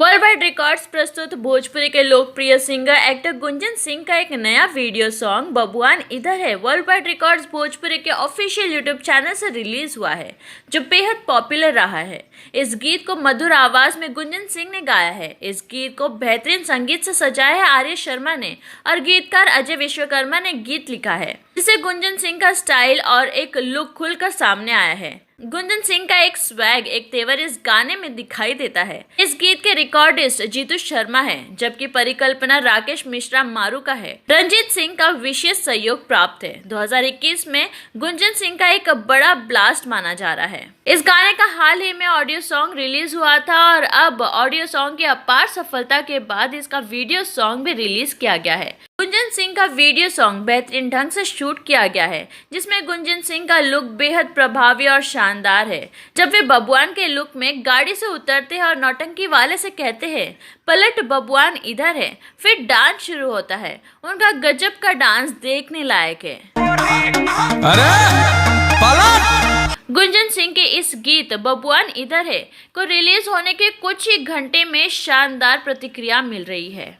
World wide records प्रस्तुत भोजपुरी के लोकप्रिय सिंगर एक्टर गुंजन सिंह का एक नया वीडियो सॉन्ग बबुआन इधर है वर्ल्ड वाइड रिकॉर्ड्स भोजपुरी के ऑफिशियल यूट्यूब चैनल से रिलीज हुआ है, जो बेहद पॉपुलर रहा है। इस गीत को मधुर आवाज में गुंजन सिंह ने गाया है। इस गीत को बेहतरीन संगीत से सजाया है आर्य शर्मा ने और गीतकार अजय विश्वकर्मा ने गीत लिखा है, जिसे गुंजन सिंह का स्टाइल और एक लुक खुलकर सामने आया है। गुंजन सिंह का एक स्वैग, एक तेवर इस गाने में दिखाई देता है। इस गीत के रिकॉर्डिस्ट जीतू शर्मा है, जबकि परिकल्पना राकेश मिश्रा मारू का है। रंजीत सिंह का विशेष सहयोग प्राप्त है। 2021 में गुंजन सिंह का एक बड़ा ब्लास्ट माना जा रहा है। इस गाने का हाल ही में ऑडियो सॉन्ग रिलीज हुआ था और अब ऑडियो सॉन्ग की अपार सफलता के बाद इसका वीडियो सॉन्ग भी रिलीज किया गया है। गुंजन सिंह का वीडियो सॉन्ग बेहतरीन ढंग से शूट किया गया है, जिसमें गुंजन सिंह का लुक बेहद प्रभावी और शानदार है। जब वे बबुआन के लुक में गाड़ी से उतरते हैं और नौटंकी वाले से कहते हैं पलट बबुआन इधर है, फिर डांस शुरू होता है। उनका गजब का डांस देखने लायक है। अरे गुंजन सिंह के इस गीत बबुआन इधर है को रिलीज होने के कुछ ही घंटे में शानदार प्रतिक्रिया मिल रही है।